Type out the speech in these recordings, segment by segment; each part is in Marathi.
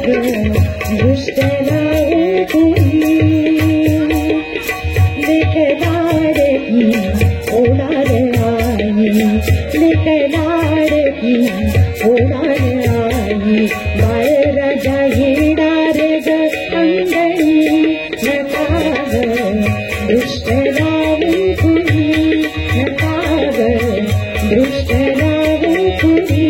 दुष्ट लाडकी लेक लाडकी होणार आई, लेक लाडकी होणार आई, बाळराजा येणार ग अंगणी नका ग दुष्ट लाडकी नका ग दुष्ट लाडकी.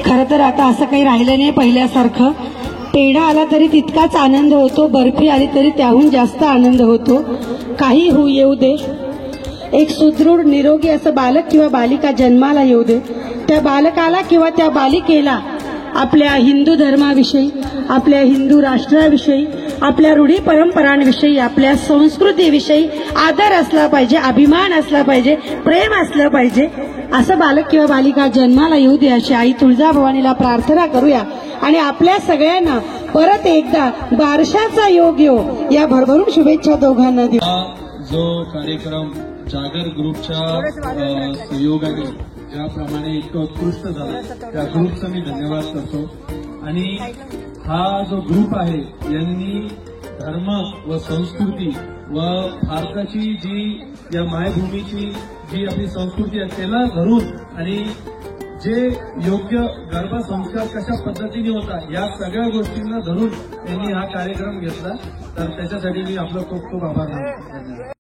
खरं तर आता असं काही राहिलं नाही पहिल्यासारखं. पेढा आला तरी तितकाच आनंद होतो, बर्फी आली तरी त्याहून जास्त आनंद होतो. काही होऊ येऊ दे, एक सुदृढ निरोगी असं बालक किंवा बालिका जन्माला येऊ दे. त्या बालकाला किंवा त्या बालिकेला आपल्या हिंदू धर्माविषयी, आपल्या हिंदू राष्ट्राविषयी, आपल्या रूढी परंपरांविषयी, आपल्या संस्कृतीविषयी आदर असला पाहिजे, अभिमान असला पाहिजे, प्रेम असलं पाहिजे. असं बालक किंवा बालिका जन्माला येऊ दे अशी आई तुळजाभवानीला प्रार्थना करूया आणि आपल्या सगळ्यांना परत एकदा बारशाचा योग येऊ या भरभरून शुभेच्छा दोघांना देऊ. जो कार्यक्रम जागर ग्रुपच्या सहयोगाने ज्याप्रमाणे इतकं उत्कृष्ट झालं त्या ग्रुपचा मी धन्यवाद करतो. आणि हा जो ग्रुप आहे यांनी धर्म व संस्कृती व भारताची जी या मायभूमीची जी आपली संस्कृती आहे त्याला धरून आणि जे योग्य गर्भसंस्कार कशा पद्धतीने होता या सगळ्या गोष्टींना धरून त्यांनी हा कार्यक्रम घेतला. तर त्याच्यासाठी मी आपलं खूप खूप आभार मानतो.